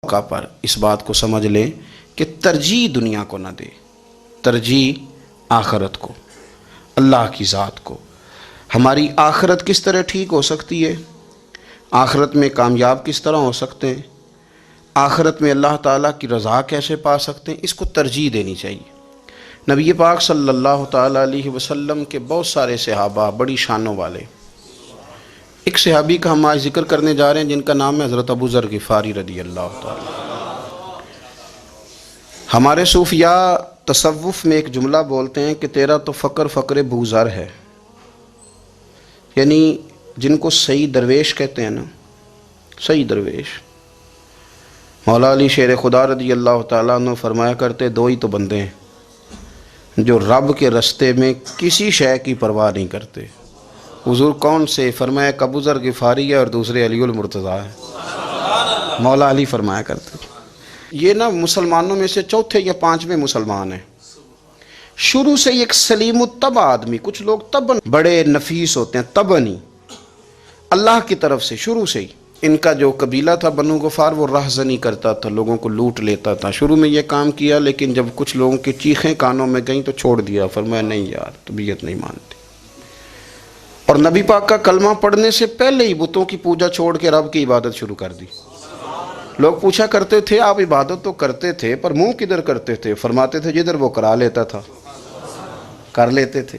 موقع پر اس بات کو سمجھ لیں کہ ترجیح دنیا کو نہ دے، ترجیح آخرت کو، اللہ کی ذات کو۔ ہماری آخرت کس طرح ٹھیک ہو سکتی ہے، آخرت میں کامیاب کس طرح ہو سکتے ہیں، آخرت میں اللہ تعالیٰ کی رضا کیسے پا سکتے ہیں، اس کو ترجیح دینی چاہیے۔ نبی پاک صلی اللہ تعالیٰ علیہ وسلم کے بہت سارے صحابہ بڑی شانوں والے، ایک صحابی کا ہم آج ذکر کرنے جا رہے ہیں جن کا نام ہے حضرت ابو ذر غفاری رضی اللہ تعالیٰ۔ ہمارے صوفیاء تصوف میں ایک جملہ بولتے ہیں کہ تیرا تو فقر فقر بوذر ہے، یعنی جن کو صحیح درویش کہتے ہیں نا، صحیح درویش۔ مولا علی شیر خدا رضی اللہ تعالیٰ عنہ فرمایا کرتے دو ہی تو بندے ہیں جو رب کے رستے میں کسی شے کی پرواہ نہیں کرتے۔ حضور کون سے؟ فرمایا ایک ابو ذر غفاری ہے اور دوسرے علی المرتضیٰ ہے۔ مولا علی فرمایا کرتے یہ نا مسلمانوں میں سے چوتھے یا پانچویں مسلمان ہیں۔ شروع سے ایک سلیم الطبع آدمی، کچھ لوگ طبعاً بڑے نفیس ہوتے ہیں، طبعاً ہی اللہ کی طرف سے شروع سے ہی۔ ان کا جو قبیلہ تھا بنو غفار وہ راہزنی کرتا تھا، لوگوں کو لوٹ لیتا تھا۔ شروع میں یہ کام کیا لیکن جب کچھ لوگوں کی چیخیں کانوں میں گئیں تو چھوڑ دیا، فرمایا نہیں یار طبیعت نہیں مانتی۔ اور نبی پاک کا کلمہ پڑھنے سے پہلے ہی بتوں کی پوجا چھوڑ کے رب کی عبادت شروع کر دی۔ لوگ پوچھا کرتے تھے آپ عبادت تو کرتے تھے پر منہ کدھر کرتے تھے؟ فرماتے تھے جدھر وہ کرا لیتا تھا کر لیتے تھے۔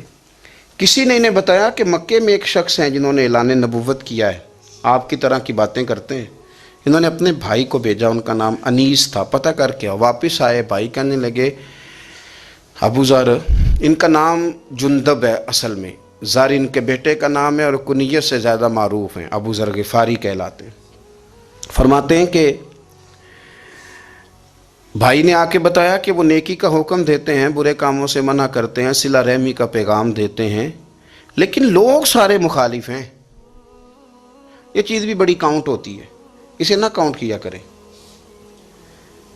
کسی نے انہیں بتایا کہ مکے میں ایک شخص ہیں جنہوں نے اعلان نبوت کیا ہے، آپ کی طرح کی باتیں کرتے ہیں۔ انہوں نے اپنے بھائی کو بھیجا، ان کا نام انیس تھا، پتہ کر کے واپس آئے، بھائی کہنے لگے ابو ذر، ان کا نام جندب ہے اصل میں، ذر ان کے بیٹے کا نام ہے اور کنیت سے زیادہ معروف ہیں، ابو ذر غفاری کہلاتے ہیں۔ فرماتے ہیں کہ بھائی نے آ کے بتایا کہ وہ نیکی کا حکم دیتے ہیں، برے کاموں سے منع کرتے ہیں، صلہ رحمی کا پیغام دیتے ہیں، لیکن لوگ سارے مخالف ہیں۔ یہ چیز بھی بڑی کاؤنٹ ہوتی ہے، اسے نہ کاؤنٹ کیا کریں۔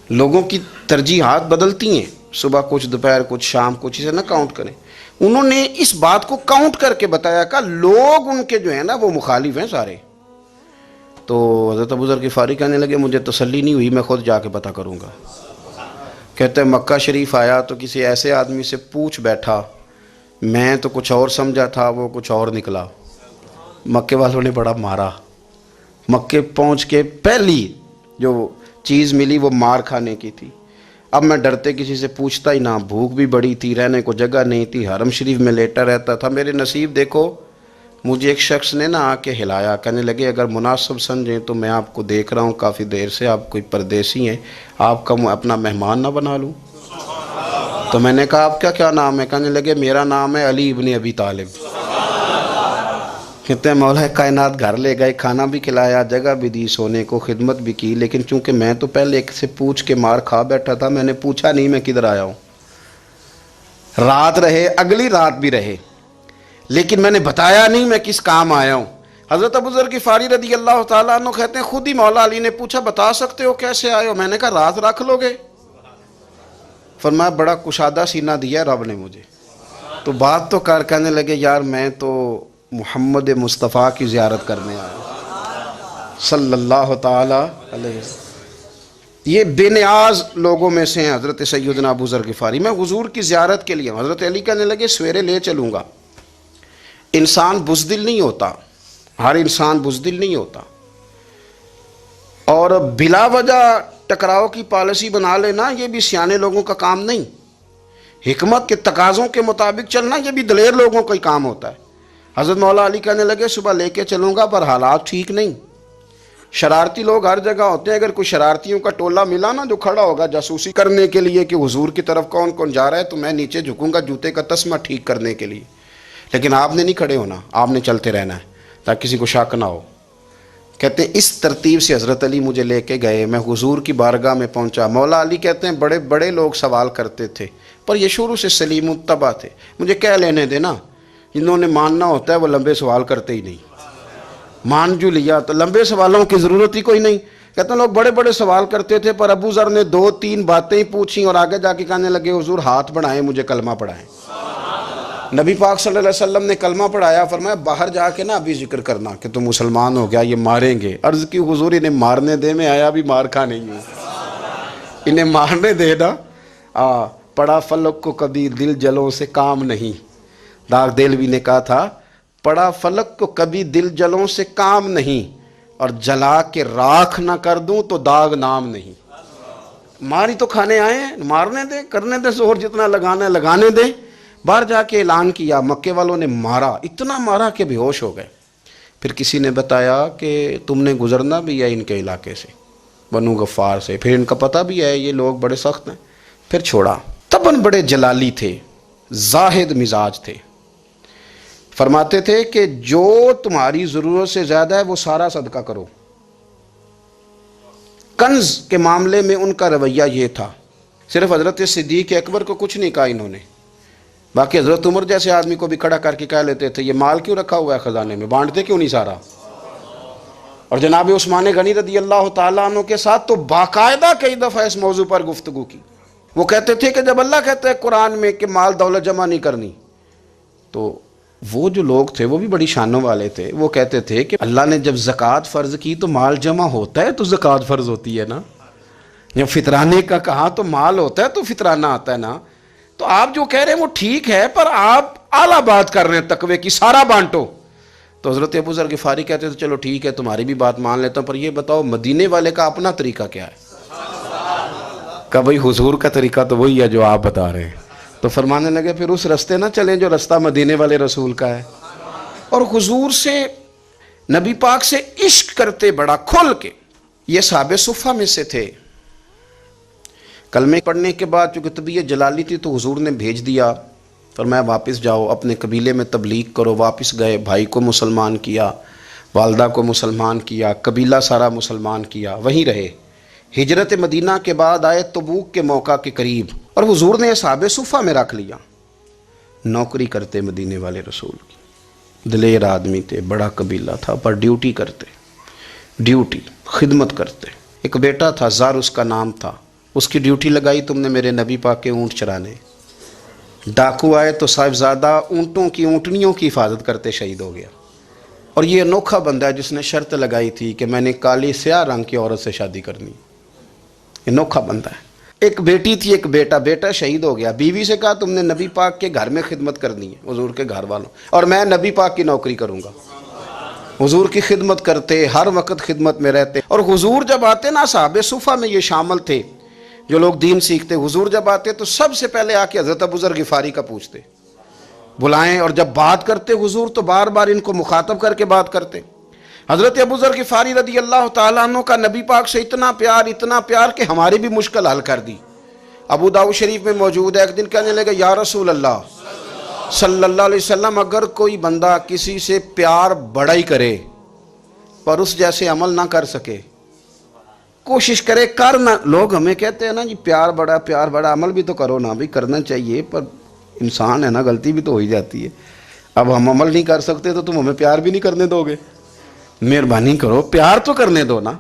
لوگوں کی ترجیحات بدلتی ہیں، صبح کچھ دوپہر کچھ شام کچھ، اسے نہ کاؤنٹ کریں۔ انہوں نے اس بات کو کاؤنٹ کر کے بتایا کہ لوگ ان کے جو ہیں نا وہ مخالف ہیں سارے۔ تو حضرت ابو ذر غفاری کہنے لگے مجھے تسلی نہیں ہوئی، میں خود جا کے پتہ کروں گا۔ کہتے ہیں مکہ شریف آیا تو کسی ایسے آدمی سے پوچھ بیٹھا، میں تو کچھ اور سمجھا تھا وہ کچھ اور نکلا۔ مکے والوں نے بڑا مارا، مکے پہنچ کے پہلی جو چیز ملی وہ مار کھانے کی تھی۔ اب میں ڈرتے کسی سے پوچھتا ہی نہ، بھوک بھی بڑی تھی، رہنے کو جگہ نہیں تھی، حرم شریف میں لیٹا رہتا تھا۔ میرے نصیب دیکھو، مجھے ایک شخص نے نہ آ کے ہلایا، کہنے لگے اگر مناسب سمجھیں تو میں آپ کو دیکھ رہا ہوں کافی دیر سے، آپ کوئی پردیسی ہیں، آپ کا اپنا مہمان نہ بنا لوں؟ تو میں نے کہا آپ کا کیا نام ہے؟ کہنے لگے میرا نام ہے علی ابن ابی طالب۔ کہتے ہیں مولا کائنات گھر لے گئے، کھانا بھی کھلایا، جگہ بھی دی سونے کو، خدمت بھی کی، لیکن چونکہ میں تو پہلے ایک سے پوچھ کے مار کھا بیٹھا تھا، میں نے پوچھا نہیں میں کدھر آیا ہوں۔ رات رہے، اگلی رات بھی رہے، لیکن میں نے بتایا نہیں میں کس کام آیا ہوں۔ حضرت ابو ذر غفاری رضی اللہ تعالیٰ عنہ کہتے ہیں خود ہی مولا علی نے پوچھا بتا سکتے ہو کیسے آئے ہو؟ میں نے کہا رات رکھ لو گے؟ فرمایا بڑا کشادہ سینہ دیا رب نے مجھے، تو بات تو کر۔ کہنے لگے یار میں تو محمد مصطفیٰ کی زیارت کرنے آیا صلی اللہ تعالی علیہ وسلم۔ یہ بے نیاز لوگوں میں سے ہیں حضرت سیدنا ابو ذر غفاری۔ میں حضور کی زیارت کے لیے، حضرت علی کہنے لگے سویرے لے چلوں گا۔ انسان بزدل نہیں ہوتا، ہر انسان بزدل نہیں ہوتا، اور بلا وجہ ٹکراؤ کی پالیسی بنا لینا یہ بھی سیانے لوگوں کا کام نہیں۔ حکمت کے تقاضوں کے مطابق چلنا یہ بھی دلیر لوگوں کا ہی کام ہوتا ہے۔ حضرت مولا علی کہنے لگے صبح لے کے چلوں گا پر حالات ٹھیک نہیں، شرارتی لوگ ہر جگہ ہوتے ہیں، اگر کوئی شرارتیوں کا ٹولہ ملا نا جو کھڑا ہوگا جاسوسی کرنے کے لیے کہ حضور کی طرف کون کون جا رہا ہے، تو میں نیچے جھکوں گا جوتے کا تسمہ ٹھیک کرنے کے لیے، لیکن آپ نے نہیں کھڑے ہونا، آپ نے چلتے رہنا ہے تاکہ کسی کو شک نہ ہو۔ کہتے ہیں اس ترتیب سے حضرت علی مجھے لے کے گئے، میں حضور کی بارگاہ میں پہنچا۔ مولا علی کہتے ہیں بڑے بڑے لوگ سوال کرتے تھے پر یہ شروع سے سلیم الطبع تھے، مجھے کہہ لینے دینا، جنہوں نے ماننا ہوتا ہے وہ لمبے سوال کرتے ہی نہیں۔ مان جو لیا تو لمبے سوالوں کی ضرورت ہی کوئی نہیں۔ کہتے ہیں لوگ بڑے بڑے سوال کرتے تھے پر ابو ذر نے 2-3 باتیں پوچھیں اور آگے جا کے کہنے لگے حضور ہاتھ بڑھائیں مجھے کلمہ پڑھائیں۔ نبی پاک صلی اللہ علیہ وسلم نے کلمہ پڑھایا، فرمایا باہر جا کے نا ابھی ذکر کرنا کہ تم مسلمان ہو گیا، یہ ماریں گے۔ عرض کی حضور انہیں مارنے دے، میں آیا بھی مار کھا نہیں ہوں۔ انہیں مارنے دے نا. پڑا فلک کو کبھی دل جلوں سے کام نہیں. داغ دہلوی نے کہا تھا پڑا فلک کو کبھی دل جلوں سے کام نہیں، اور جلا کے راکھ نہ کر دوں تو داغ نام نہیں. ماری تو کھانے آئے ہیں، مارنے دیں، کرنے دیں زور جتنا لگانا ہے لگانے دیں. باہر جا کے اعلان کیا، مکے والوں نے مارا، اتنا مارا کہ بے ہوش ہو گئے. پھر کسی نے بتایا کہ تم نے گزرنا بھی ہے ان کے علاقے سے، بنو غفار سے، پھر ان کا پتہ بھی ہے یہ لوگ بڑے سخت ہیں. پھر چھوڑا. تباً بڑے جلالی تھے، زاہد مزاج تھے. فرماتے تھے کہ جو تمہاری ضرورت سے زیادہ ہے وہ سارا صدقہ کرو. کنز کے معاملے میں ان کا رویہ یہ تھا. صرف حضرت صدیق اکبر کو کچھ نہیں کہا انہوں نے، باقی حضرت عمر جیسے آدمی کو بھی کھڑا کر کے کہہ لیتے تھے یہ مال کیوں رکھا ہوا ہے خزانے میں، بانٹتے کیوں نہیں سارا. اور جناب عثمان غنی رضی اللہ تعالیٰ عنہ کے ساتھ تو باقاعدہ کئی دفعہ اس موضوع پر گفتگو کی. وہ کہتے تھے کہ جب اللہ کہتا ہے قرآن میں کہ مال دولت جمع نہیں کرنی، تو وہ جو لوگ تھے وہ بھی بڑی شانوں والے تھے. وہ کہتے تھے کہ اللہ نے جب زکوٰۃ فرض کی تو مال جمع ہوتا ہے تو زکوٰۃ فرض ہوتی ہے نا. جب فطرانے کا کہا تو مال ہوتا ہے تو فطرانہ آتا ہے نا. تو آپ جو کہہ رہے ہیں وہ ٹھیک ہے، پر آپ اعلیٰ بات کر رہے ہیں تقوی کی، سارا بانٹو. تو حضرت ابو ذر غفاری کہتے تھے چلو ٹھیک ہے تمہاری بھی بات مان لیتا ہوں، پر یہ بتاؤ مدینے والے کا اپنا طریقہ کیا ہے؟ کہ بھئی حضور کا طریقہ تو وہی ہے جو آپ بتا رہے ہیں. تو فرمانے لگے پھر اس رستے نہ چلیں جو رستہ مدینے والے رسول کا ہے. اور حضور سے، نبی پاک سے عشق کرتے بڑا کھل کے. یہ صحابہ صفہ میں سے تھے. کلمے پڑھنے کے بعد چونکہ طبیعت جلالی تھی تو حضور نے بھیج دیا، فرمایا واپس جاؤ اپنے قبیلے میں تبلیغ کرو. واپس گئے، بھائی کو مسلمان کیا، والدہ کو مسلمان کیا، قبیلہ سارا مسلمان کیا، وہیں رہے. ہجرت مدینہ کے بعد آئے تبوک کے موقع کے قریب، اور حضور نے صحابہ صفہ میں رکھ لیا. نوکری کرتے مدینے والے رسول کی، دلیر آدمی تھے، بڑا قبیلہ تھا، پر ڈیوٹی کرتے، ڈیوٹی خدمت کرتے. ایک بیٹا تھا زار اس کا نام تھا، اس کی ڈیوٹی لگائی تم نے میرے نبی پاک کے اونٹ چرانے. ڈاکو آئے تو صاحبزادہ اونٹوں کی، اونٹنیوں کی حفاظت کرتے شہید ہو گیا. اور یہ انوکھا بندہ ہے جس نے شرط لگائی تھی کہ میں نے کالی سیاہ رنگ کی عورت سے شادی کرنی. انوکھا بندہ ہے. ایک بیٹی تھی ایک بیٹا، بیٹا شہید ہو گیا. بیوی سے کہا تم نے نبی پاک کے گھر میں خدمت کرنی ہے، حضور کے گھر والوں، اور میں نبی پاک کی نوکری کروں گا. حضور کی خدمت کرتے، ہر وقت خدمت میں رہتے. اور حضور جب آتے نا، صحابہ صفہ میں یہ شامل تھے جو لوگ دین سیکھتے، حضور جب آتے تو سب سے پہلے آ کے حضرت ابو ذر غفاری کا پوچھتے، بلائیں. اور جب بات کرتے حضور تو بار بار ان کو مخاطب کر کے بات کرتے. حضرت ابو ذر غفاری رضی اللہ تعالیٰ عنہ کا نبی پاک سے اتنا پیار کہ ہماری بھی مشکل حل کر دی. ابو داؤد شریف میں موجود ہے، ایک دن کہنے لگے یا رسول اللہ صلی اللہ علیہ وسلم، اگر کوئی بندہ کسی سے پیار بڑا ہی کرے پر اس جیسے عمل نہ کر سکے، کوشش کرے کرنا. لوگ ہمیں کہتے ہیں نا جی پیار بڑا، عمل بھی تو کرو نا. بھی کرنا چاہیے، پر انسان ہے نا، غلطی بھی تو ہو ہی جاتی ہے. اب ہم عمل نہیں کر سکتے تو تم ہمیں پیار بھی نہیں کرنے دو گے؟ مہربانی کرو پیار تو کرنے دو نا.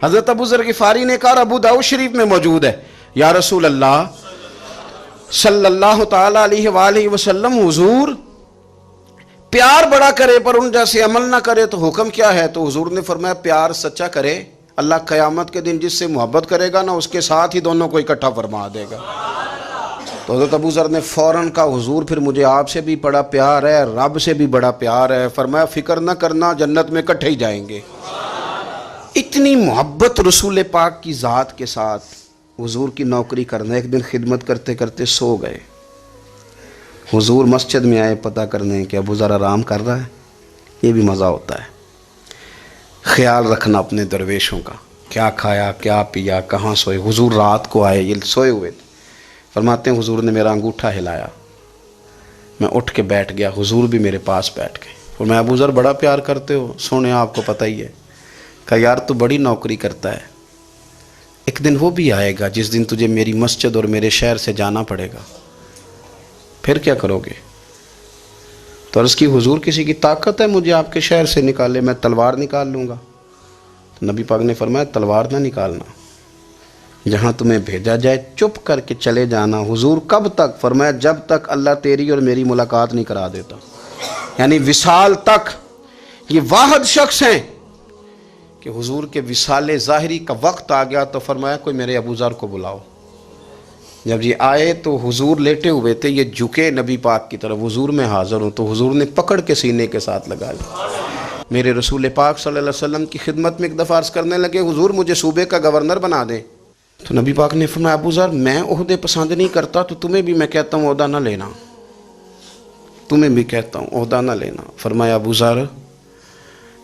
حضرت ابو ذر غفاری نے کہا، ابو داؤد شریف میں موجود ہے، یا رسول اللہ صلی اللہ تعالیٰ علیہ وآلہ وسلم، حضور پیار بڑا کرے پر ان جیسے عمل نہ کرے تو حکم کیا ہے؟ تو حضور نے فرمایا پیار سچا کرے، اللہ قیامت کے دن جس سے محبت کرے گا نا اس کے ساتھ ہی دونوں کو اکٹھا فرما دے گا. تو حضرت ابو ذر نے فوراً کہا، حضور پھر مجھے آپ سے بھی بڑا پیار ہے، رب سے بھی بڑا پیار ہے. فرمایا فکر نہ کرنا، جنت میں اکٹھے ہی جائیں گے. اتنی محبت رسول پاک کی ذات کے ساتھ. حضور کی نوکری کرنا. ایک دن خدمت کرتے کرتے سو گئے. حضور مسجد میں آئے پتہ کرنے کہ ابو ذر آرام کر رہا ہے. یہ بھی مزہ ہوتا ہے، خیال رکھنا اپنے درویشوں کا، کیا کھایا کیا پیا، کہاں سوئے. حضور رات کو آئے، یہ سوئے ہوئے تھے. فرماتے ہیں حضور نے میرا انگوٹھا ہلایا، میں اٹھ کے بیٹھ گیا، حضور بھی میرے پاس بیٹھ گئے. اور میں ابو ذر بڑا پیار کرتے ہو، سونے آپ کو پتہ ہی ہے. کہا یار تو بڑی نوکری کرتا ہے، ایک دن وہ بھی آئے گا جس دن تجھے میری مسجد اور میرے شہر سے جانا پڑے گا، پھر کیا کرو گے؟ تو عرض کی حضور کسی کی طاقت ہے مجھے آپ کے شہر سے نکالے؟ میں تلوار نکال لوں گا. تو نبی پاک نے فرمایا تلوار نہ نکالنا، جہاں تمہیں بھیجا جائے چپ کر کے چلے جانا. حضور کب تک؟ فرمایا جب تک اللہ تیری اور میری ملاقات نہیں کرا دیتا، یعنی وصال تک. یہ واحد شخص ہیں کہ حضور کے وصال ظاہری کا وقت آ گیا تو فرمایا کوئی میرے ابو ذر کو بلاؤ. جب یہ آئے تو حضور لیٹے ہوئے تھے، یہ جھکے نبی پاک کی طرف، حضور میں حاضر ہوں، تو حضور نے پکڑ کے سینے کے ساتھ لگا لیا۔ میرے رسول پاک صلی اللہ علیہ وسلم کی خدمت میں ایک دفعہ عرض کرنے لگے، حضور مجھے صوبے کا گورنر بنا دیں۔ تو نبی پاک نے فرمایا، ابو ذر میں عہدے پسند نہیں کرتا، تو تمہیں بھی میں کہتا ہوں عہدہ نہ لینا، تمہیں بھی کہتا ہوں عہدہ نہ لینا۔ فرمایا، ابو ذر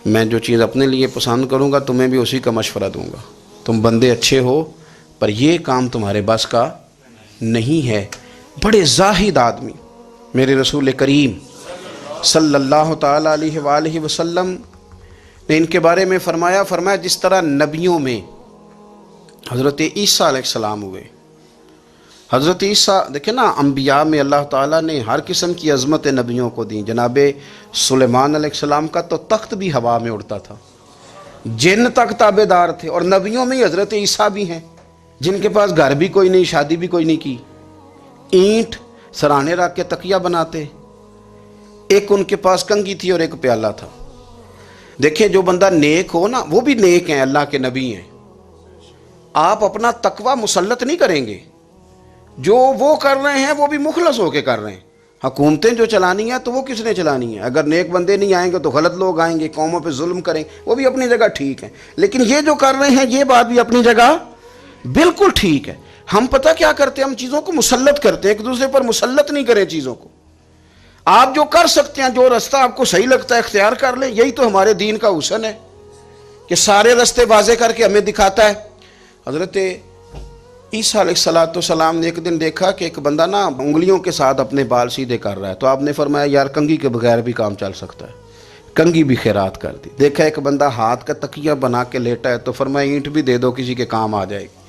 میں جو چیز اپنے لیے پسند کروں گا تمہیں بھی اسی کا مشورہ دوں گا، تم بندے اچھے ہو پر یہ کام تمہارے بس کا نہیں ہے۔ بڑے زاہد آدمی میرے رسول کریم صلی اللہ تعالیٰ علیہ وآلہ وسلم نے ان کے بارے میں فرمایا جس طرح نبیوں میں حضرت عیسیٰ علیہ السلام ہوئے، حضرت عیسیٰ دیکھیں نا، انبیاء میں اللہ تعالیٰ نے ہر قسم کی عظمت نبیوں کو دیں۔ جناب سلیمان علیہ السلام کا تو تخت بھی ہوا میں اڑتا تھا، جن تک تابع دار تھے، اور نبیوں میں حضرت عیسیٰ بھی ہیں جن کے پاس گھر بھی کوئی نہیں، شادی بھی کوئی نہیں کی، اینٹ سرانے رکھ کے تکیہ بناتے، ایک ان کے پاس کنگھی تھی اور ایک پیالہ تھا۔ دیکھیں جو بندہ نیک ہو نا، وہ بھی نیک ہیں، اللہ کے نبی ہیں، آپ اپنا تقوی مسلط نہیں کریں گے، جو وہ کر رہے ہیں وہ بھی مخلص ہو کے کر رہے ہیں۔ حکومتیں جو چلانی ہیں تو وہ کس نے چلانی ہیں؟ اگر نیک بندے نہیں آئیں گے تو غلط لوگ آئیں گے، قوموں پہ ظلم کریں، وہ بھی اپنی جگہ ٹھیک ہیں، لیکن یہ جو کر رہے ہیں یہ بات بھی اپنی جگہ بالکل ٹھیک ہے۔ ہم پتہ کیا کرتے ہیں، ہم چیزوں کو مسلط کرتے ہیں، ایک دوسرے پر مسلط نہیں کریں چیزوں کو۔ آپ جو کر سکتے ہیں، جو رستہ آپ کو صحیح لگتا ہے اختیار کر لیں، یہی تو ہمارے دین کا حسن ہے کہ سارے رستے واضح کر کے ہمیں دکھاتا ہے۔ حضرت عیسیٰ علیہ السلام نے ایک دن دیکھا کہ ایک بندہ نا انگلیوں کے ساتھ اپنے بال سیدھے کر رہا ہے، تو آپ نے فرمایا یار کنگھی کے بغیر بھی کام چل سکتا ہے، کنگھی بھی خیرات کر دی۔ دیکھا ایک بندہ ہاتھ کا تکیہ بنا کے لیٹا ہے، تو فرمایا اینٹ بھی دے دو، کسی کے کام آ جائے گی۔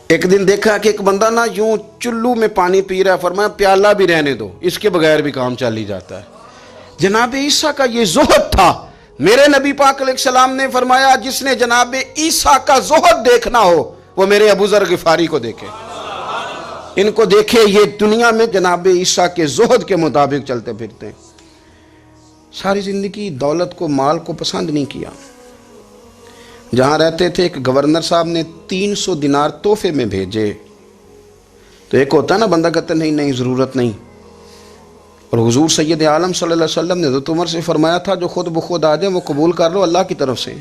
ایک دن دیکھا کہ ایک بندہ نا یوں چلو میں پانی پی رہا ہے، فرمایا پیالہ بھی رہنے دو، اس کے بغیر بھی کام چل ہی جاتا ہے۔ جناب عیسیٰ کا یہ زہد تھا۔ میرے نبی پاک علیہ السلام نے فرمایا جس نے جناب عیسیٰ کا زہد دیکھنا ہو وہ میرے ابو ذر غفاری کو دیکھے، ان کو دیکھے، یہ دنیا میں جناب عیسیٰ کے زہد کے مطابق چلتے پھرتے ہیں۔ ساری زندگی دولت کو، مال کو پسند نہیں کیا۔ جہاں رہتے تھے ایک گورنر صاحب نے 300 دینار تحفے میں بھیجے، تو ایک ہوتا ہے نا بندہ کہتا نہیں نہیں ضرورت نہیں، اور حضور سید عالم صلی اللہ علیہ وسلم نے حضرت عمر سے فرمایا تھا جو خود بخود آ جائے وہ قبول کر لو اللہ کی طرف سے،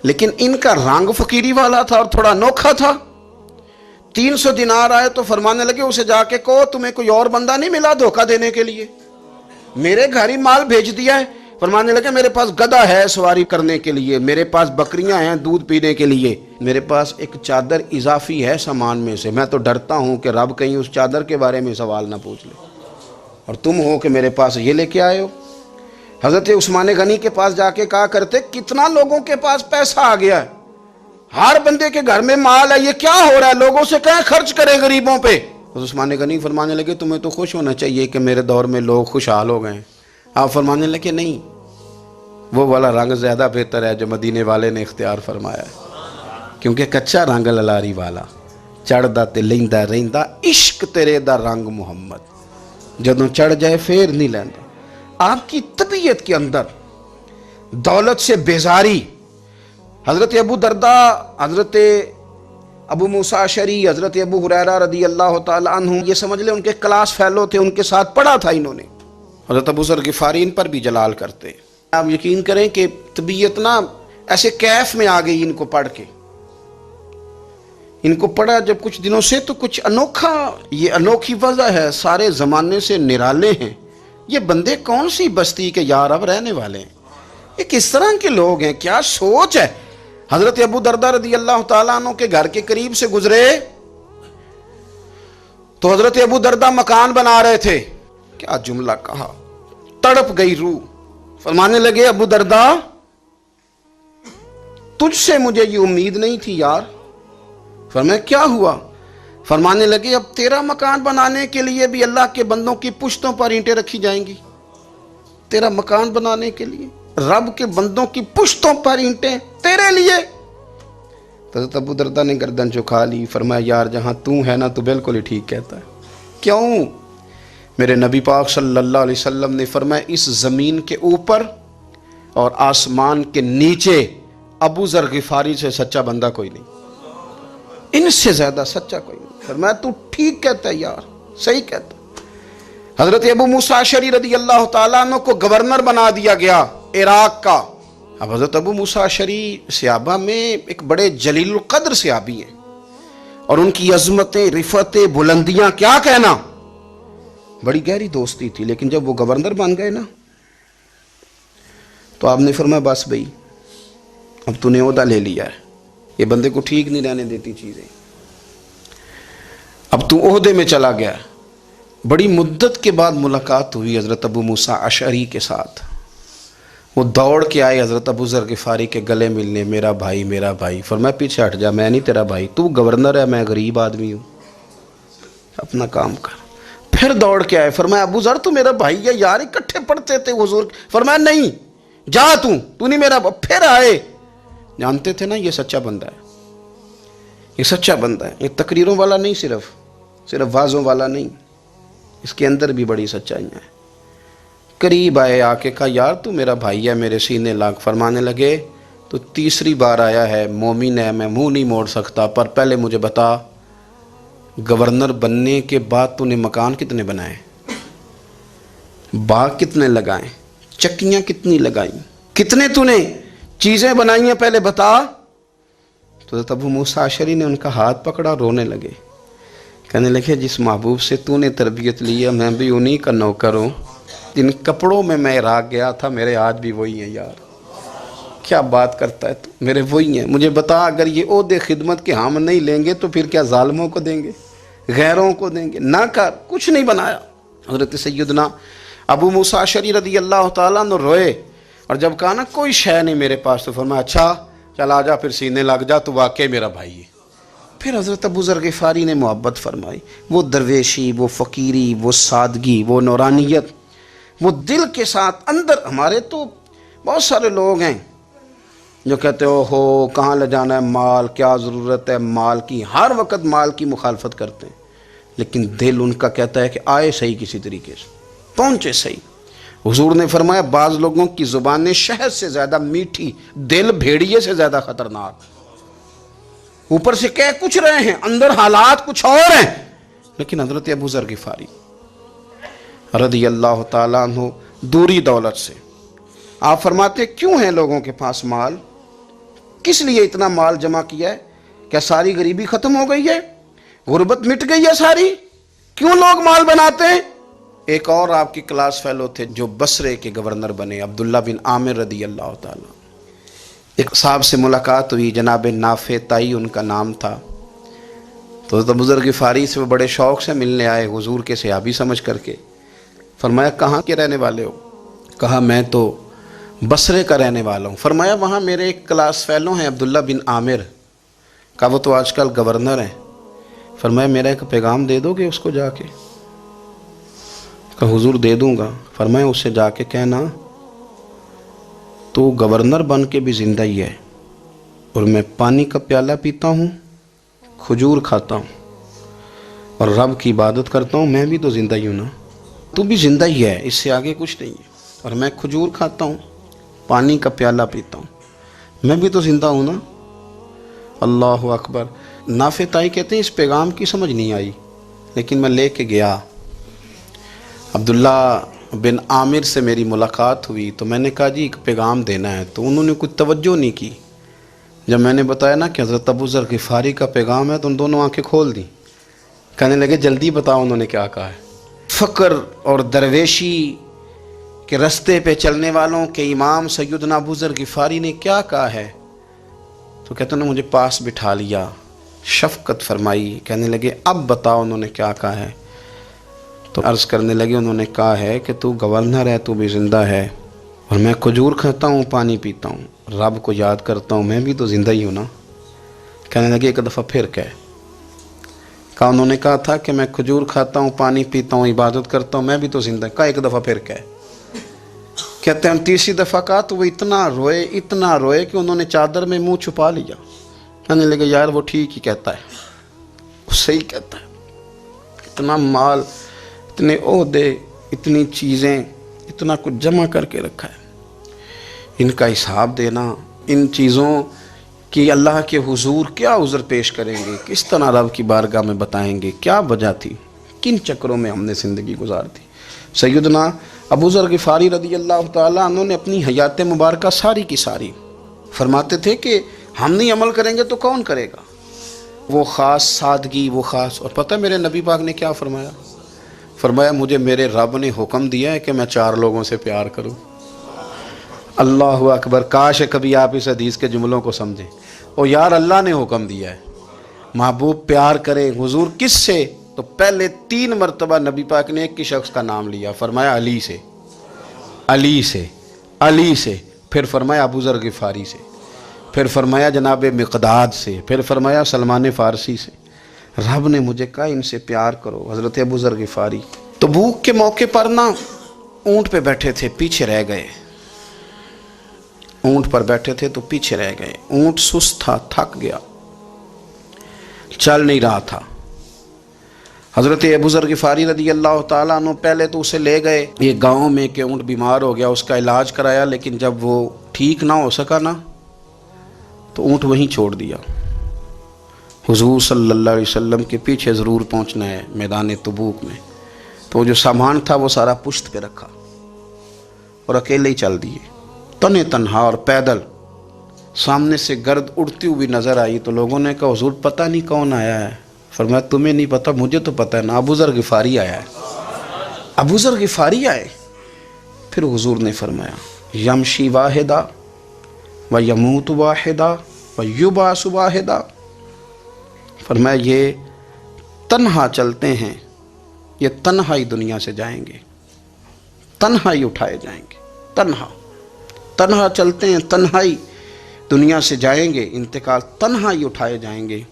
لیکن ان کا رنگ فقیری والا تھا اور تھوڑا انوکھا تھا۔ 300 دینار آئے تو فرمانے لگے اسے جا کے کہو تمہیں کوئی اور بندہ نہیں ملا دھوکہ دینے کے لیے، میرے گھر ہی مال بھیج دیا ہے۔ فرمانے لگے میرے پاس گدھا ہے سواری کرنے کے لیے، میرے پاس بکریاں ہیں دودھ پینے کے لیے، میرے پاس ایک چادر اضافی ہے سامان میں سے، میں تو ڈرتا ہوں کہ رب کہیں اس چادر کے بارے میں سوال نہ پوچھ لے، اور تم ہو کہ میرے پاس یہ لے کے آئے ہو۔ حضرت عثمان غنی کے پاس جا کے کہا کرتے کتنا لوگوں کے پاس پیسہ آ گیا ہے، ہر بندے کے گھر میں مال ہے، یہ کیا ہو رہا ہے، لوگوں سے کہیں خرچ کریں غریبوں پہ۔ عثمان غنی فرمانے لگے تمہیں تو خوش ہونا چاہیے کہ میرے دور میں لوگ خوشحال ہو گئے ہیں۔ آپ فرمانے لگے نہیں، وہ والا رنگ زیادہ بہتر ہے جو مدینے والے نے اختیار فرمایا ہے، کیونکہ کچا رنگ للاری والا چڑھدا تے لیندا رہندا عشق تیرے دا رنگ محمد، جدوں چڑھ جائے پھر نہیں لیندا۔ آپ کی طبیعت کے اندر دولت سے بیزاری، حضرت ابو درداء، حضرت ابو موسیٰ اشعری، حضرت ابو ہریرہ رضی اللہ تعالی عنہ، یہ سمجھ لیں ان کے کلاس فیلو تھے، ان کے ساتھ پڑھا تھا انہوں نے۔ حضرت ابو ذر غفاری ان پر بھی جلال کرتے۔ آپ یقین کریں کہ طبیعت نا ایسے کیف میں آ گئی ان کو پڑھ کے، ان کو پڑھا جب کچھ دنوں سے تو کچھ انوکھا، یہ انوکھی وجہ ہے، سارے زمانے سے نرالے ہیں، یہ بندے کون سی بستی کے یار اب رہنے والے ہیں، یہ کس طرح کے لوگ ہیں، کیا سوچ ہے۔ حضرت ابو درداء رضی اللہ تعالیٰ عنہ کے گھر کے قریب سے گزرے تو حضرت ابو درداء مکان بنا رہے تھے، کیا جملہ کہا، تڑپ گئی روح۔ فرمانے لگے ابو درداء تجھ سے مجھے یہ امید نہیں تھی یار۔ فرمایا کیا ہوا؟ فرمانے لگے اب تیرا مکان بنانے کے لیے بھی اللہ کے بندوں کی پشتوں پر اینٹیں رکھی جائیں گی، تیرا مکان بنانے کے لیے رب کے بندوں کی پشتوں پر اینٹیں تیرے لیے۔ حضرت ابو درداء نے گردن جھکا لی، فرمایا یار جہاں تو ہے نا تو بالکل ہی ٹھیک کہتا ہے۔ کیوں؟ میرے نبی پاک صلی اللہ علیہ وسلم نے فرمایا اس زمین کے اوپر اور آسمان کے نیچے ابو ذر غفاری سے سچا بندہ کوئی نہیں، ان سے زیادہ سچا کوئی نہیں۔ فرمایا تو ٹھیک کہتا ہے یار، صحیح کہتا ہے۔ حضرت ابو موسیٰ اشعری رضی اللہ تعالیٰ عنہ کو گورنر بنا دیا گیا عراق کا۔ اب حضرت ابو موسیٰ اشعری صحابہ میں ایک بڑے جلیل القدر صحابی ہیں، اور ان کی عظمتیں، رفتیں، بلندیاں کیا کہنا، بڑی گہری دوستی تھی۔ لیکن جب وہ گورنر بن گئے نا تو آپ نے فرمایا بس بھئی اب تو نے عہدہ لے لیا ہے، یہ بندے کو ٹھیک نہیں رہنے دیتی چیزیں، اب تو عہدے میں چلا گیا ہے۔ بڑی مدت کے بعد ملاقات ہوئی حضرت ابو موسیٰ اشعری کے ساتھ، وہ دوڑ کے آئے حضرت ابو ذر غفاری کے گلے ملنے، میرا بھائی میرا بھائی۔ فرمایا پیچھے ہٹ جا، میں نہیں تیرا بھائی، تو گورنر ہے، میں غریب آدمی ہوں، اپنا کام کر۔ پھر دوڑ کے آئے، فرمایا ابو ذر تو میرا بھائی ہے یار، اکٹھے پڑھتے تھے حضور۔ فرمایا نہیں، جا تو نہیں میرا۔ پھر آئے، جانتے تھے نا یہ سچا بندہ ہے، یہ سچا بندہ ہے، یہ تقریروں والا نہیں، صرف وعظوں والا نہیں، اس کے اندر بھی بڑی سچائیاں ہیں۔ قریب آئے، آ کے کہا یار تو میرا بھائی ہے، میرے سینے لاگ۔ فرمانے لگے تو تیسری بار آیا ہے، مومن ہے، میں منہ نہیں موڑ سکتا، پر پہلے مجھے بتا گورنر بننے کے بعد تو نے مکان کتنے بنائے، باغ کتنے لگائے، چکیاں کتنی لگائیں، کتنے تو نے چیزیں بنائی ہیں، پہلے بتا۔ تو حضرت ابو موسیٰ اشعری نے ان کا ہاتھ پکڑا، رونے لگے، کہنے لگے جس محبوب سے تو نے تربیت لی ہے میں بھی انہی کا نوکر ہوں، جن کپڑوں میں عراق گیا تھا میرے ہاتھ بھی وہی ہیں یار، کیا بات کرتا ہے تو، میرے وہی ہیں۔ مجھے بتا اگر یہ عہدے خدمت کے ہم نہیں لیں گے تو پھر کیا ظالموں کو دیں گے، غیروں کو دیں گے؟ نہ کر، کچھ نہیں بنایا۔ حضرت سیدنا ابو موسیٰ اشعری رضی اللہ تعالیٰ عنہ روئے، اور جب کہا نا کوئی شے نہیں میرے پاس، تو فرمایا اچھا چل آ جا، پھر سینے لگ جا، تو واقعی میرا بھائی ہے۔ پھر حضرت ابو ذر غفاری نے محبت فرمائی، وہ درویشی، وہ فقیری، وہ سادگی، وہ نورانیت، وہ دل کے ساتھ اندر۔ ہمارے تو بہت سارے لوگ ہیں جو کہتے ہو کہاں لے جانا ہے مال، کیا ضرورت ہے مال کی، ہر وقت مال کی مخالفت کرتے ہیں، لیکن دل ان کا کہتا ہے کہ آئے صحیح، کسی طریقے سے پہنچے صحیح۔ حضور نے فرمایا بعض لوگوں کی زبانیں شہد سے زیادہ میٹھی، دل بھیڑیے سے زیادہ خطرناک، اوپر سے کہہ کچھ رہے ہیں اندر حالات کچھ اور ہیں۔ لیکن حضرت ابو ذر غفاری رضی اللہ تعالیٰ عنہ دوری دولت سے، آپ فرماتے کیوں ہیں لوگوں کے پاس مال، کس لیے اتنا مال جمع کیا ہے؟ کیا ساری غریبی ختم ہو گئی ہے، غربت مٹ گئی ہے ساری، کیوں لوگ مال بناتے ہیں؟ ایک اور آپ کی کلاس فیلو تھے جو بصرے کے گورنر بنے، عبداللہ بن عامر رضی اللہ تعالیٰ۔ ایک صاحب سے ملاقات ہوئی، جناب نافع تائی ان کا نام تھا، تو حضرت ابو ذر غفاری سے وہ بڑے شوق سے ملنے آئے، حضور کے صحابی سمجھ کر کے۔ فرمایا کہاں کے رہنے والے ہو؟ کہا میں تو بصرے کا رہنے والا ہوں۔ فرمایا وہاں میرے ایک کلاس فیلو ہیں عبداللہ بن عامر، کہا وہ تو آج کل گورنر ہیں۔ فرمایا میرا ایک پیغام دے دو گے اس کو جا کے؟ کہا حضور دے دوں گا۔ فرمایا اس سے جا کے کہنا تو گورنر بن کے بھی زندہ ہی ہے، اور میں پانی کا پیالہ پیتا ہوں، کھجور کھاتا ہوں اور رب کی عبادت کرتا ہوں، میں بھی تو زندہ ہی ہوں نا، تو بھی زندہ ہی ہے، اس سے آگے کچھ نہیں ہے، اور میں کھجور کھاتا ہوں، پانی کا پیالہ پیتا ہوں، میں بھی تو زندہ ہوں نا۔ اللہ اکبر۔ نافع تائی کہتے ہیں اس پیغام کی سمجھ نہیں آئی، لیکن میں لے کے گیا، عبداللہ بن عامر سے میری ملاقات ہوئی، تو میں نے کہا جی ایک پیغام دینا ہے، تو انہوں نے کچھ توجہ نہیں کی۔ جب میں نے بتایا نا کہ حضرت ابو ذر غفاری کا پیغام ہے، تو ان دونوں آنکھیں کھول دیں، کہنے لگے جلدی بتاؤ انہوں نے کیا کہا ہے۔ فقر اور درویشی کے رستے پہ چلنے والوں کے امام سیدنا ابو ذر غفاری نے کیا کہا ہے؟ تو کہتے ہیں مجھے پاس بٹھا لیا، شفقت فرمائی، کہنے لگے اب بتاؤ انہوں نے کیا کہا ہے؟ تو عرض کرنے لگے انہوں نے کہا ہے کہ تو گورنر ہے، تو بھی زندہ ہے، اور میں کھجور کھاتا ہوں، پانی پیتا ہوں، رب کو یاد کرتا ہوں، میں بھی تو زندہ ہی ہوں نا۔ کہنے لگے ایک دفعہ پھر کہا انہوں نے کہا تھا کہ میں کھجور کھاتا ہوں، پانی پیتا ہوں، عبادت کرتا ہوں، میں بھی تو زندہ، کہا ایک دفعہ پھر کہتے ہیں تیسری دفعہ کہا تو وہ اتنا روئے کہ انہوں نے چادر میں منہ چھپا لیا۔ کہنے لگے یار وہ ٹھیک ہی کہتا ہے، وہ صحیح کہتا ہے، اتنا مال، اتنے عہدے، اتنی چیزیں، اتنا کچھ جمع کر کے رکھا ہے، ان کا حساب دینا، ان چیزوں کہ اللہ کے حضور کیا عذر پیش کریں گے، کس طرح رب کی بارگاہ میں بتائیں گے کیا وجہ تھی، کن چکروں میں ہم نے زندگی گزار دی۔ سیدنا ابو ذر غفاری رضی اللہ تعالیٰ عنہ نے اپنی حیات مبارکہ ساری کی ساری فرماتے تھے کہ ہم نہیں عمل کریں گے تو کون کرے گا۔ وہ خاص سادگی، وہ خاص، اور پتہ میرے نبی پاک نے کیا فرمایا؟ فرمایا مجھے میرے رب نے حکم دیا ہے کہ میں 4 لوگوں سے پیار کروں۔ اللہ اکبر، کاش کبھی آپ اس حدیث کے جملوں کو سمجھیں۔ اور یار اللہ نے حکم دیا ہے محبوب پیار کرے، حضور کس سے؟ تو پہلے 3 مرتبہ نبی پاک نے ایک ہی شخص کا نام لیا، فرمایا علی سے، علی سے، علی سے، پھر فرمایا ابو ذر غفاری سے، پھر فرمایا جناب مقداد سے، پھر فرمایا سلمان فارسی سے۔ رب نے مجھے کہا ان سے پیار کرو۔ حضرت ابو ذر غفاری تبوک کے موقع پر نا اونٹ پہ بیٹھے تھے، پیچھے رہ گئے، اونٹ پر بیٹھے تھے تو پیچھے رہ گئے، اونٹ سست تھا، تھک گیا، چل نہیں رہا تھا۔ حضرت ابو ذر غفاری رضی اللہ تعالیٰ عنہ پہلے تو اسے لے گئے یہ گاؤں میں کہ اونٹ بیمار ہو گیا، اس کا علاج کرایا، لیکن جب وہ ٹھیک نہ ہو سکا نا تو اونٹ وہیں چھوڑ دیا۔ حضور صلی اللہ علیہ وسلم کے پیچھے ضرور پہنچنا ہے میدان تبوک میں، تو جو سامان تھا وہ سارا پشت پہ رکھا اور اکیلے ہی چل دیے، تنے تنہا اور پیدل۔ سامنے سے گرد اڑتی ہوئی نظر آئی تو لوگوں نے کہا حضور پتہ نہیں کون آیا ہے۔ فرمایا تمہیں نہیں پتہ، مجھے تو پتہ ہے نا، ابو ذر غفاری آیا ہے، ابو ذر غفاری آئے۔ پھر حضور نے فرمایا یمشی واحدہ و یموت واحدہ و یبعث واحدہ، فرمایا یہ تنہا چلتے ہیں، یہ تنہا ہی دنیا سے جائیں گے، تنہا ہی اٹھائے جائیں گے، تنہا تنہا چلتے ہیں، تنہا ہی دنیا سے جائیں گے، انتقال تنہا ہی اٹھائے جائیں گے۔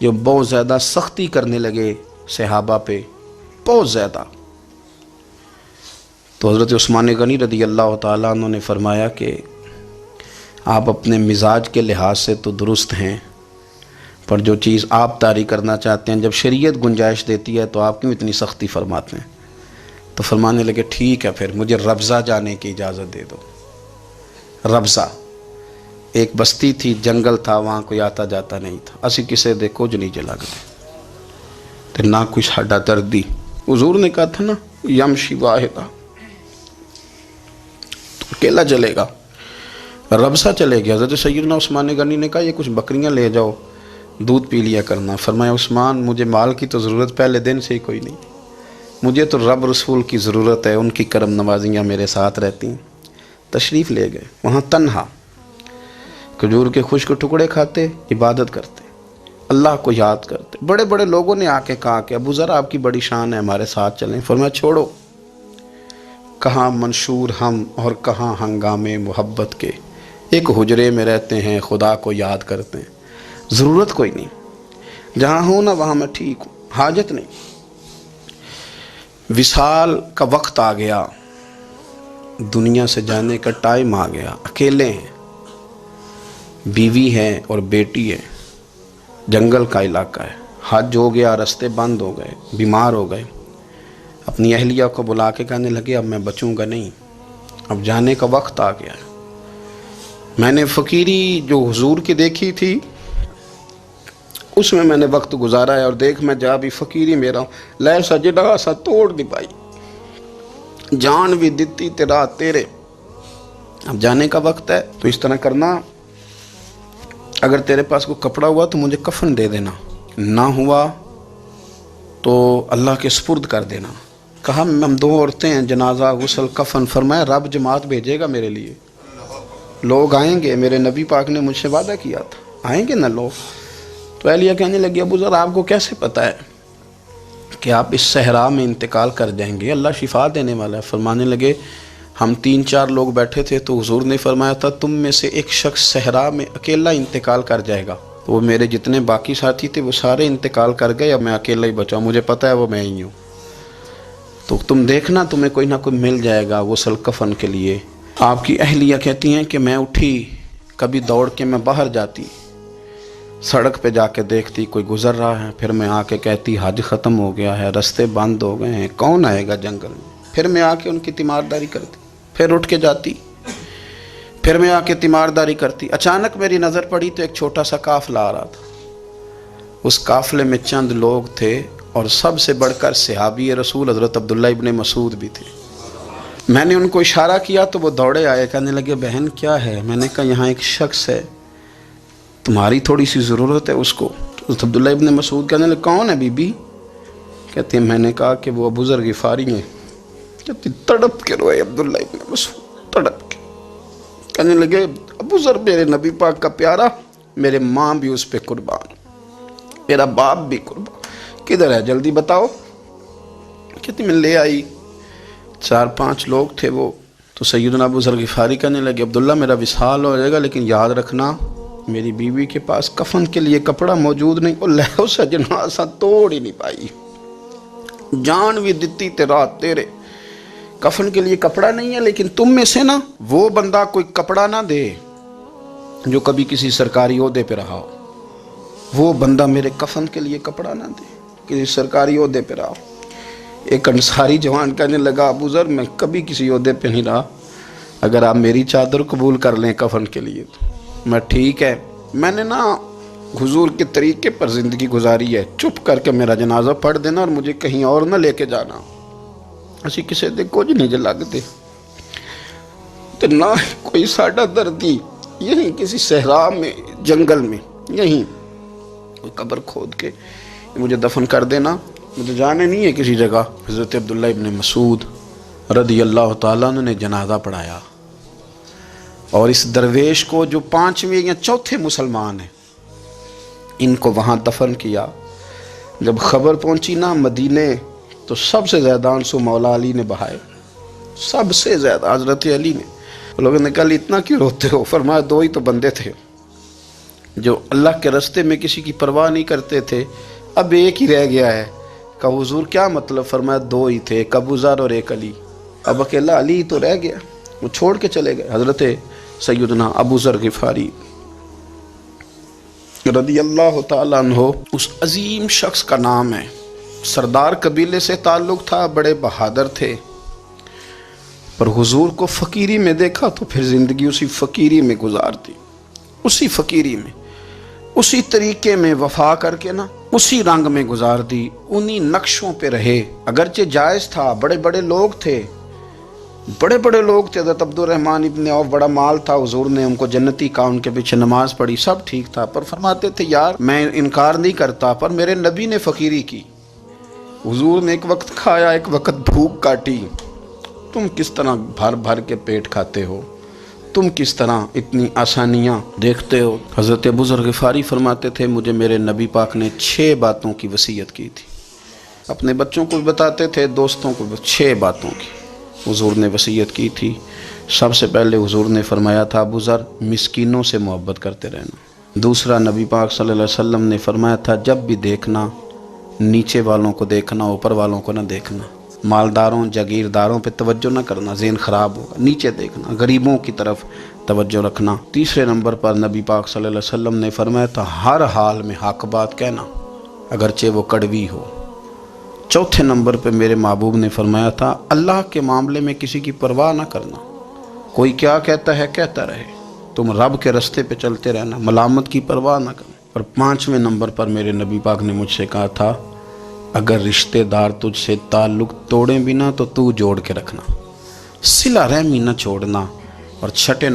جو بہت زیادہ سختی کرنے لگے صحابہ پہ، بہت زیادہ، تو حضرت عثمان غنی رضی اللہ تعالیٰ عنہ نے فرمایا کہ آپ اپنے مزاج کے لحاظ سے تو درست ہیں، پر جو چیز آپ طاری کرنا چاہتے ہیں جب شریعت گنجائش دیتی ہے تو آپ کیوں اتنی سختی فرماتے ہیں؟ تو فرمانے لگے ٹھیک ہے پھر مجھے ربضہ جانے کی اجازت دے دو۔ ربضہ ایک بستی تھی، جنگل تھا، وہاں کوئی آتا جاتا نہیں تھا، اسی کسے دے کچھ نہیں جلا گئے نہ کوئی ہڈا دردی۔ حضور نے کہا تھا نا یمشی واحدہ، تو اکیلا چلے گا، ربضہ چلے گیا۔ حضرت سیدنا عثمان غنی نے کہا یہ کچھ بکریاں لے جاؤ، دودھ پی لیا کرنا۔ فرمایا عثمان مجھے مال کی تو ضرورت پہلے دن سے ہی کوئی نہیں، مجھے تو رب رسول کی ضرورت ہے، ان کی کرم نوازیاں میرے ساتھ رہتی ہیں۔ تشریف لے گئے، وہاں تنہا کھجور کے خشک ٹکڑے کھاتے، عبادت کرتے، اللہ کو یاد کرتے۔ بڑے بڑے لوگوں نے آ کے کہا کہ ابو ذر آپ کی بڑی شان ہے، ہمارے ساتھ چلیں۔ فرمایا چھوڑو، کہاں منشور ہم اور کہاں ہنگامے محبت کے، ایک حجرے میں رہتے ہیں خدا کو یاد کرتے ہیں، ضرورت کوئی نہیں، جہاں ہوں نا وہاں میں ٹھیک ہوں، حاجت نہیں۔ وصال کا وقت آ گیا، دنیا سے جانے کا ٹائم آ گیا، اکیلے ہیں، بیوی ہے اور بیٹی ہے، جنگل کا علاقہ ہے، حج ہو گیا، رستے بند ہو گئے، بیمار ہو گئے۔ اپنی اہلیہ کو بلا کے کہنے لگے اب میں بچوں گا نہیں، اب جانے کا وقت آ گیا ہے۔ میں نے فقیری جو حضور کی دیکھی تھی اس میں نے وقت گزارا ہے، اور دیکھ میں جا بھی فقیری میرا ہوں، لے سجدہ سا توڑ دی پائی، جان بھی دیتی تیرا تیرے، اب جانے کا وقت ہے۔ تو اس طرح کرنا، اگر تیرے پاس کوئی کپڑا ہوا تو مجھے کفن دے دینا، نہ ہوا تو اللہ کے سپرد کر دینا۔ کہا ہم 2 عورتیں ہیں، جنازہ، غسل، کفن۔ فرمایا رب جماعت بھیجے گا میرے لیے، لوگ آئیں گے، میرے نبی پاک نے مجھ سے وعدہ کیا تھا آئیں گے نا لوگ۔ تو اہلیہ کہنے لگی ابو ذر آپ کو کیسے پتہ ہے کہ آپ اس صحرا میں انتقال کر جائیں گے، اللہ شفا دینے والا ہے۔ فرمانے لگے ہم 3-4 لوگ بیٹھے تھے تو حضور نے فرمایا تھا تم میں سے ایک شخص صحرا میں اکیلا انتقال کر جائے گا، تو وہ میرے جتنے باقی ساتھی تھے وہ سارے انتقال کر گئے، اب میں اکیلا ہی بچا، مجھے پتہ ہے وہ میں ہی ہوں، تو تم دیکھنا تمہیں کوئی نہ کوئی مل جائے گا غسل کفن کے لیے۔ آپ کی اہلیہ کہتی ہیں کہ میں اٹھی، کبھی دوڑ کے میں باہر جاتی، سڑک پہ جا کے دیکھتی کوئی گزر رہا ہے، پھر میں آ کے کہتی حج ختم ہو گیا ہے، رستے بند ہو گئے ہیں، کون آئے گا جنگل میں، پھر میں آ کے ان کی تیمارداری کرتی، پھر اٹھ کے جاتی، پھر میں آ کے تیمارداری کرتی. اچانک میری نظر پڑی تو ایک چھوٹا سا قافلہ آ رہا تھا. اس قافلے میں چند لوگ تھے اور سب سے بڑھ کر صحابی رسول حضرت عبداللہ ابن مسعود بھی تھے. میں نے ان کو اشارہ کیا تو وہ دوڑے آئے, کہنے لگے بہن کیا ہے؟ میں نے کہا یہاں ایک شخص ہے, تمہاری تھوڑی سی ضرورت ہے اس کو. تو عبداللہ ابن مسعود کہنے لگے کون ہے بی بی؟ کہتے ہیں میں نے کہا کہ وہ ابو ذر غفاری ہیں. کہتے تڑپ کے روئے عبداللہ ابن مسعود, تڑپ کے. کہنے لگے ابو ذر میرے نبی پاک کا پیارا, میرے ماں بھی اس پہ قربان, میرا باپ بھی قربان, کدھر ہے جلدی بتاؤ. کہتی میں لے آئی. 4-5 لوگ تھے وہ. تو سیدنا ابو ذر غفاری کہنے لگے عبداللہ میرا وصال ہو جائے گا لیکن یاد رکھنا میری بیوی کے پاس کفن کے لیے کپڑا موجود نہیں. وہ لہو سا جنازہ توڑ ہی نہیں پائی, جان بھی دیتی تے رات تیرے, کفن کے لیے کپڑا نہیں ہے. لیکن تم میں سے نا وہ بندہ کوئی کپڑا نہ دے جو کبھی کسی سرکاری عہدے پہ رہا ہو. وہ بندہ میرے کفن کے لیے کپڑا نہ دے کسی سرکاری عہدے پہ رہا ہو. ایک انصاری جوان کہنے لگا ابو ذر میں کبھی کسی عہدے پہ نہیں رہا, اگر آپ میری چادر قبول کر لیں کفن کے لیے تو میں ٹھیک ہے. میں نے نا حضور کے طریقے پر زندگی گزاری ہے, چپ کر کے میرا جنازہ پڑھ دینا اور مجھے کہیں اور نہ لے کے جانا. اسی کسی دے کچھ نہیں لگتے تو نہ کوئی ساڈا دردی یہیں کسی صحرا میں جنگل میں یہیں کوئی قبر کھود کے مجھے دفن کر دینا, مجھے جانے نہیں ہے کسی جگہ. حضرت عبداللہ ابن مسعود رضی اللہ تعالیٰ عنہ نے جنازہ پڑھایا اور اس درویش کو جو 5ویں یا 4تھے مسلمان ہیں ان کو وہاں دفن کیا. جب خبر پہنچی نا مدینے تو سب سے زیادہ آنسو مولا علی نے بہائے, سب سے زیادہ حضرت علی نے. لوگوں نے کہا اتنا کیوں روتے ہو؟ فرمایا 2 ہی تو بندے تھے جو اللہ کے راستے میں کسی کی پرواہ نہیں کرتے تھے, اب ایک ہی رہ گیا ہے. کہا حضور کیا مطلب؟ فرمایا 2 ہی تھے, ایک ابو ذر اور ایک علی. اب اکیلا علی تو رہ گیا, وہ چھوڑ کے چلے گئے. حضرت سیدنا ابو ذر غفاری رضی اللہ تعالیٰ عنہ اس عظیم شخص کا نام ہے. سردار قبیلے سے تعلق تھا, بڑے بہادر تھے, پر حضور کو فقیری میں دیکھا تو پھر زندگی اسی فقیری میں گزارتی, اسی فقیری میں, اسی طریقے میں وفا کر کے نا اسی رنگ میں گزار دی, انہی نقشوں پہ رہے. اگرچہ جائز تھا, بڑے بڑے لوگ تھے, حضرت عبد الرحمن ابن عوف بڑا مال تھا, حضور نے ان کو جنتی کہا, ان کے پیچھے نماز پڑھی, سب ٹھیک تھا. پر فرماتے تھے یار میں انکار نہیں کرتا, پر میرے نبی نے فقیری کی, حضور نے ایک وقت کھایا ایک وقت بھوک کاٹی, تم کس طرح بھر بھر کے پیٹ کھاتے ہو, تم کس طرح اتنی آسانیاں دیکھتے ہو. حضرت ابو ذر غفاری فرماتے تھے مجھے میرے نبی پاک نے 6 باتوں کی وصیت کی تھی. اپنے بچوں کو بتاتے تھے, دوستوں کو 6 باتوں کی حضور نے وصیت کی تھی. سب سے پہلے حضور نے فرمایا تھا ابو ذر مسکینوں سے محبت کرتے رہنا. دوسرا نبی پاک صلی اللہ علیہ وسلم نے فرمایا تھا جب بھی دیکھنا نیچے والوں کو دیکھنا, اوپر والوں کو نہ دیکھنا. مالداروں جاگیرداروں پہ توجہ نہ کرنا, ذہن خراب ہوگا. نیچے دیکھنا, غریبوں کی طرف توجہ رکھنا. تیسرے نمبر پر نبی پاک صلی اللہ علیہ وسلم نے فرمایا تھا ہر حال میں حق بات کہنا اگرچہ وہ کڑوی ہو. چوتھے نمبر پہ میرے محبوب نے فرمایا تھا اللہ کے معاملے میں کسی کی پرواہ نہ کرنا, کوئی کیا کہتا ہے کہتا رہے, تم رب کے راستے پہ چلتے رہنا, ملامت کی پرواہ نہ کرنا. اور 5ویں نمبر پر میرے نبی پاک نے مجھ سے کہا تھا اگر رشتہ دار تجھ سے تعلق توڑیں بھی نہ تو جوڑ کے رکھنا, صلہ رحمی نہ چھوڑنا. اور 6 نمبر